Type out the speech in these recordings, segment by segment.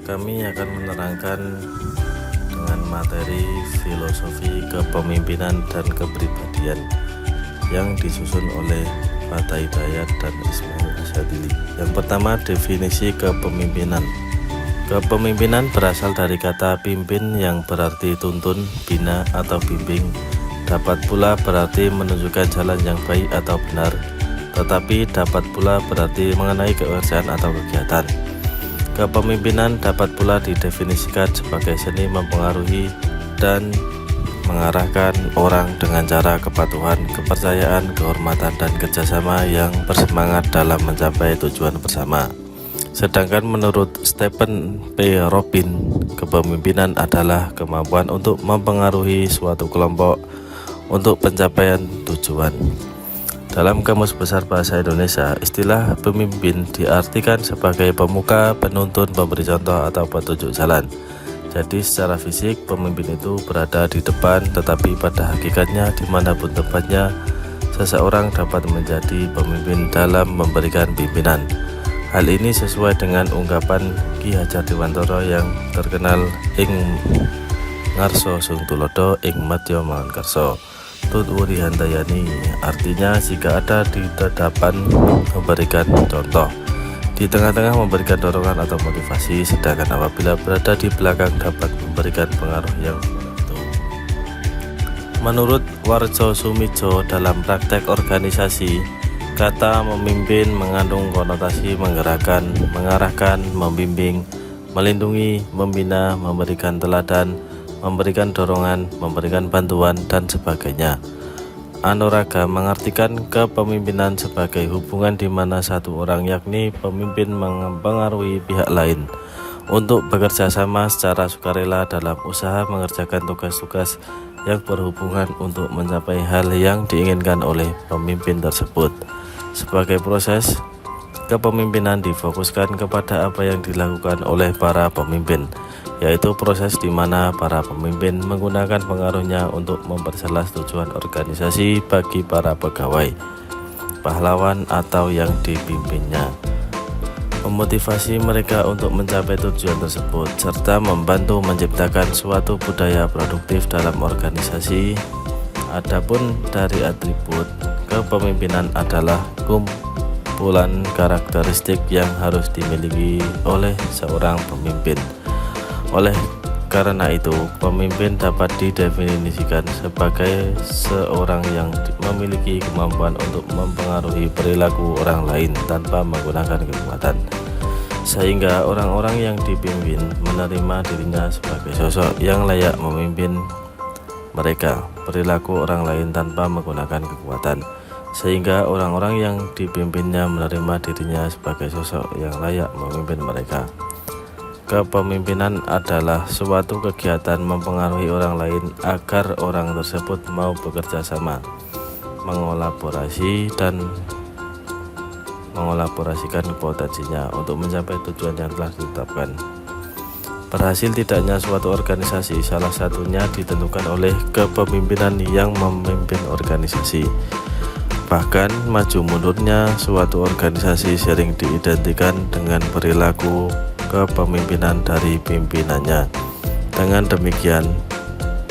kami akan menerangkan dengan materi filosofi kepemimpinan dan kepribadian yang disusun oleh Fatah Hidayat dan Ismail Asyadili. Yang pertama, definisi kepemimpinan. Kepemimpinan berasal dari kata pimpin yang berarti tuntun, bina, atau bimbing. Dapat pula berarti menunjukkan jalan yang baik atau benar, tetapi dapat pula berarti mengenai kebiasaan atau kegiatan. Kepemimpinan dapat pula didefinisikan sebagai seni mempengaruhi dan mengarahkan orang dengan cara kepatuhan, kepercayaan, kehormatan, dan kerjasama yang bersemangat dalam mencapai tujuan bersama. Sedangkan menurut Stephen P. Robin, kepemimpinan adalah kemampuan untuk mempengaruhi suatu kelompok untuk pencapaian tujuan. Dalam Kamus Besar Bahasa Indonesia, istilah pemimpin diartikan sebagai pemuka, penuntun, pemberi contoh, atau petunjuk jalan. Jadi secara fisik pemimpin itu berada di depan, tetapi pada hakikatnya dimanapun tempatnya seseorang dapat menjadi pemimpin dalam memberikan pimpinan. Hal ini sesuai dengan ungkapan Ki Hajar Dewantara yang terkenal ing ngarso sung tulodo ing madya mangan karso tut wuri handayani, artinya jika ada di depan memberikan contoh, di tengah-tengah memberikan dorongan atau motivasi, sedangkan apabila berada di belakang dapat memberikan pengaruh yang membantu. Menurut Warjo Sumijo, dalam praktek organisasi, kata memimpin mengandung konotasi menggerakkan, mengarahkan, membimbing, melindungi, membina, memberikan teladan, memberikan dorongan, memberikan bantuan, dan sebagainya. Anuraga mengartikan kepemimpinan sebagai hubungan di mana satu orang, yakni pemimpin, mempengaruhi pihak lain untuk bekerja sama secara sukarela dalam usaha mengerjakan tugas-tugas yang berhubungan untuk mencapai hal yang diinginkan oleh pemimpin tersebut. Sebagai proses, kepemimpinan difokuskan kepada apa yang dilakukan oleh para pemimpin, yaitu proses di mana para pemimpin menggunakan pengaruhnya untuk memperjelas tujuan organisasi bagi para pegawai, pahlawan, atau yang dipimpinnya, memotivasi mereka untuk mencapai tujuan tersebut, serta membantu menciptakan suatu budaya produktif dalam organisasi. Adapun dari atribut, kepemimpinan adalah kumpulan karakteristik yang harus dimiliki oleh seorang pemimpin. Oleh karena itu, pemimpin dapat didefinisikan sebagai seorang yang memiliki kemampuan untuk mempengaruhi perilaku orang lain tanpa menggunakan kekuatan, sehingga orang-orang yang dipimpin menerima dirinya sebagai sosok yang layak memimpin mereka. Perilaku orang lain tanpa menggunakan kekuatan, sehingga orang-orang yang dipimpinnya menerima dirinya sebagai sosok yang layak memimpin mereka. Kepemimpinan adalah suatu kegiatan mempengaruhi orang lain agar orang tersebut mau bekerja sama, mengolaborasikan potensinya untuk mencapai tujuan yang telah ditetapkan. Berhasil tidaknya suatu organisasi salah satunya ditentukan oleh kepemimpinan yang memimpin organisasi. Bahkan maju mundurnya suatu organisasi sering diidentikan dengan perilaku kepemimpinan dari pimpinannya. Dengan demikian,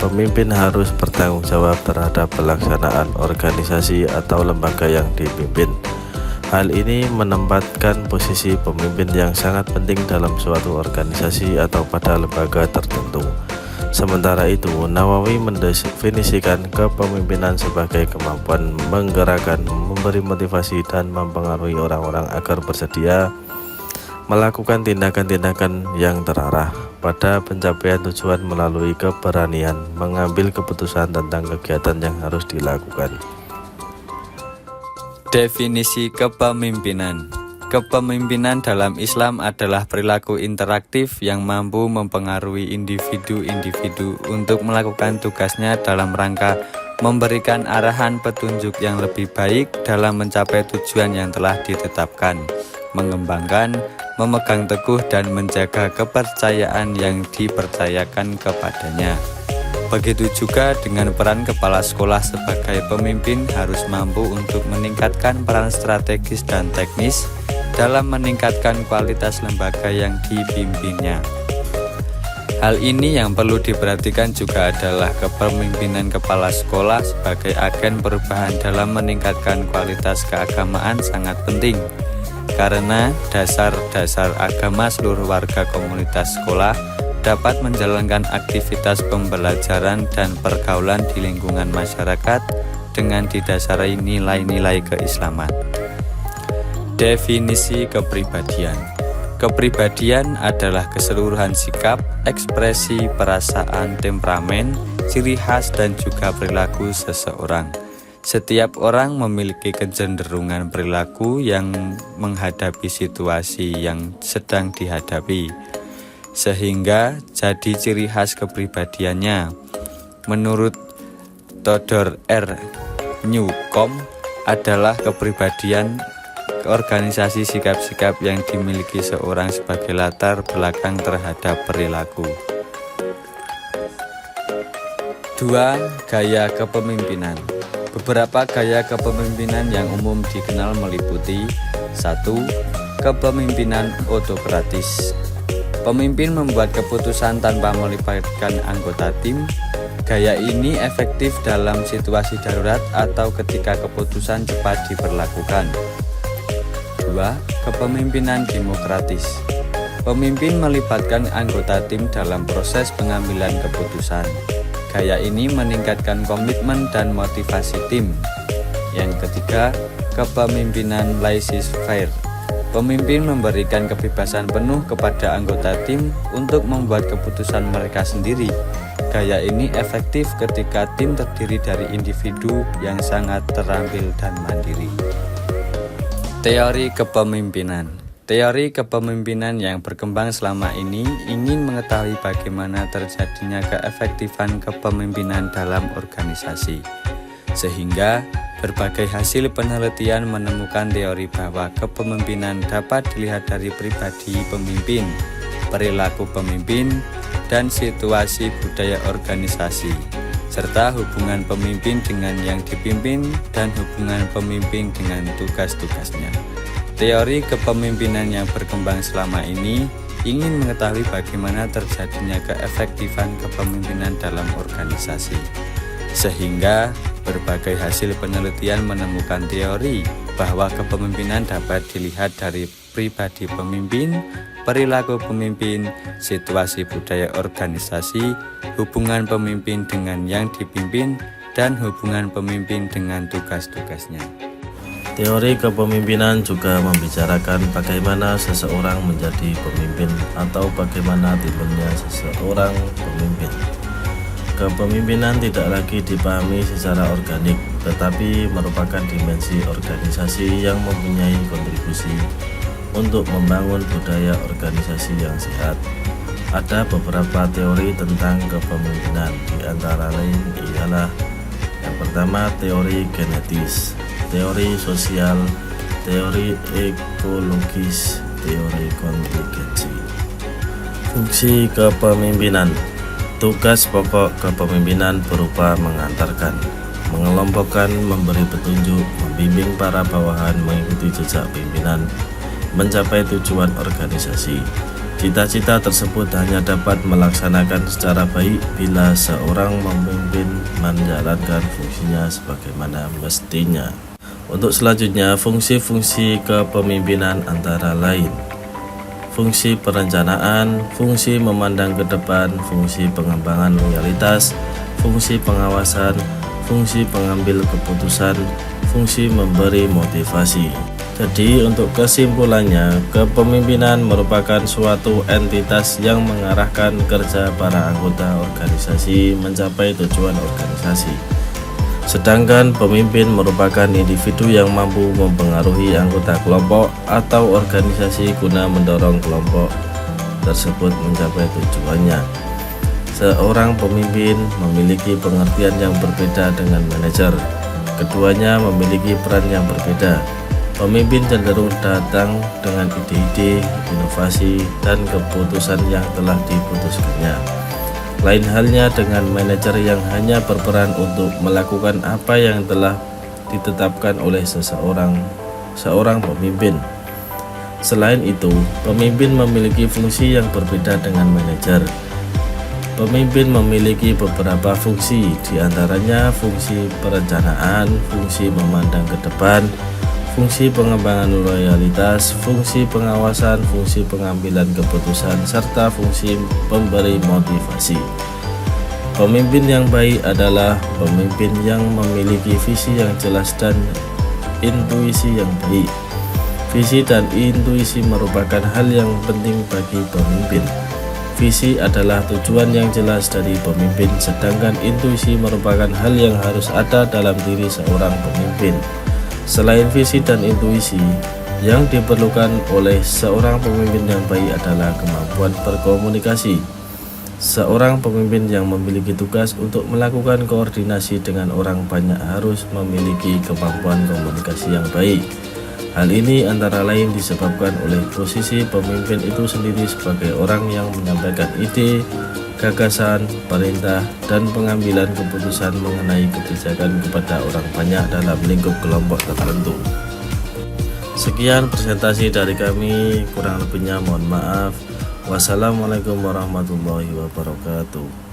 pemimpin harus bertanggung jawab terhadap pelaksanaan organisasi atau lembaga yang dipimpin. Hal ini menempatkan posisi pemimpin yang sangat penting dalam suatu organisasi atau pada lembaga tertentu. Sementara itu, Nawawi mendefinisikan kepemimpinan sebagai kemampuan menggerakkan, memberi motivasi, dan mempengaruhi orang-orang agar bersedia melakukan tindakan-tindakan yang terarah pada pencapaian tujuan melalui keberanian mengambil keputusan tentang kegiatan yang harus dilakukan. Definisi kepemimpinan. Kepemimpinan dalam Islam adalah perilaku interaktif yang mampu mempengaruhi individu-individu untuk melakukan tugasnya dalam rangka memberikan arahan petunjuk yang lebih baik dalam mencapai tujuan yang telah ditetapkan, mengembangkan, memegang teguh, dan menjaga kepercayaan yang dipercayakan kepadanya. Begitu juga dengan peran kepala sekolah sebagai pemimpin harus mampu untuk meningkatkan peran strategis dan teknis dalam meningkatkan kualitas lembaga yang dipimpinnya. Hal ini yang perlu diperhatikan juga adalah kepemimpinan kepala sekolah sebagai agen perubahan dalam meningkatkan kualitas keagamaan sangat penting. Karena dasar-dasar agama seluruh warga komunitas sekolah dapat menjalankan aktivitas pembelajaran dan pergaulan di lingkungan masyarakat dengan didasari nilai-nilai keislaman. Definisi kepribadian. Kepribadian adalah keseluruhan sikap, ekspresi, perasaan, temperamen, ciri khas, dan juga perilaku seseorang. Setiap orang memiliki kecenderungan perilaku yang menghadapi situasi yang sedang dihadapi, sehingga jadi ciri khas kepribadiannya. Menurut Theodore R. Newcomb, adalah kepribadian organisasi sikap-sikap yang dimiliki seorang sebagai latar belakang terhadap perilaku. 2. Gaya kepemimpinan. Beberapa gaya kepemimpinan yang umum dikenal meliputi 1. Kepemimpinan autokratis. Pemimpin membuat keputusan tanpa melibatkan anggota tim. Gaya ini efektif dalam situasi darurat atau ketika keputusan cepat diberlakukan. 2. Kepemimpinan demokratis. Pemimpin melibatkan anggota tim dalam proses pengambilan keputusan. Gaya ini meningkatkan komitmen dan motivasi tim. Yang ketiga, kepemimpinan laissez-faire. Pemimpin memberikan kebebasan penuh kepada anggota tim untuk membuat keputusan mereka sendiri. Gaya ini efektif ketika tim terdiri dari individu yang sangat terampil dan mandiri. Teori kepemimpinan. Teori kepemimpinan yang berkembang selama ini ingin mengetahui bagaimana terjadinya keefektifan kepemimpinan dalam organisasi. Sehingga berbagai hasil penelitian menemukan teori bahwa kepemimpinan dapat dilihat dari pribadi pemimpin, perilaku pemimpin, dan situasi budaya organisasi, serta hubungan pemimpin dengan yang dipimpin dan hubungan pemimpin dengan tugas-tugasnya. Teori kepemimpinan yang berkembang selama ini ingin mengetahui bagaimana terjadinya keefektifan kepemimpinan dalam organisasi. Sehingga berbagai hasil penelitian menemukan teori bahwa kepemimpinan dapat dilihat dari pribadi pemimpin, perilaku pemimpin, situasi budaya organisasi, hubungan pemimpin dengan yang dipimpin, dan hubungan pemimpin dengan tugas-tugasnya. Teori kepemimpinan juga membicarakan bagaimana seseorang menjadi pemimpin atau bagaimana timbulnya seseorang pemimpin. Kepemimpinan tidak lagi dipahami secara organik, tetapi merupakan dimensi organisasi yang mempunyai kontribusi untuk membangun budaya organisasi yang sehat. Ada beberapa teori tentang kepemimpinan, di antara lain ialah yang pertama teori genetis, teori sosial, teori ekologis, teori kontingensi. Fungsi kepemimpinan. Tugas pokok kepemimpinan berupa mengantarkan, mengelompokkan, memberi petunjuk, membimbing para bawahan mengikuti jejak pimpinan, mencapai tujuan organisasi. Cita-cita tersebut hanya dapat melaksanakan secara baik bila seorang pemimpin menjalankan fungsinya sebagaimana mestinya. Untuk selanjutnya, fungsi-fungsi kepemimpinan antara lain: fungsi perencanaan, fungsi memandang ke depan, fungsi pengembangan loyalitas, fungsi pengawasan, fungsi pengambil keputusan, fungsi memberi motivasi. Jadi untuk kesimpulannya, kepemimpinan merupakan suatu entitas yang mengarahkan kerja para anggota organisasi mencapai tujuan organisasi. Sedangkan pemimpin merupakan individu yang mampu mempengaruhi anggota kelompok atau organisasi guna mendorong kelompok tersebut mencapai tujuannya. Seorang pemimpin memiliki pengertian yang berbeda dengan manajer. Keduanya memiliki peran yang berbeda. Pemimpin cenderung datang dengan ide-ide, inovasi, dan keputusan yang telah diputuskannya. Lain halnya dengan manajer yang hanya berperan untuk melakukan apa yang telah ditetapkan oleh seorang pemimpin. Selain itu, pemimpin memiliki fungsi yang berbeda dengan manajer. Pemimpin memiliki beberapa fungsi, diantaranya fungsi perencanaan, fungsi memandang ke depan, fungsi pengembangan loyalitas, fungsi pengawasan, fungsi pengambilan keputusan, serta fungsi pemberi motivasi. Pemimpin yang baik adalah pemimpin yang memiliki visi yang jelas dan intuisi yang baik. Visi dan intuisi merupakan hal yang penting bagi pemimpin. Visi adalah tujuan yang jelas dari pemimpin, sedangkan intuisi merupakan hal yang harus ada dalam diri seorang pemimpin. Selain visi dan intuisi, yang diperlukan oleh seorang pemimpin yang baik adalah kemampuan berkomunikasi. Seorang pemimpin yang memiliki tugas untuk melakukan koordinasi dengan orang banyak harus memiliki kemampuan komunikasi yang baik. Hal ini antara lain disebabkan oleh posisi pemimpin itu sendiri sebagai orang yang menyampaikan ide, gagasan, perintah, dan pengambilan keputusan mengenai kebijakan kepada orang banyak dalam lingkup kelompok tertentu. Sekian presentasi dari kami, kurang lebihnya mohon maaf. Wassalamualaikum warahmatullahi wabarakatuh.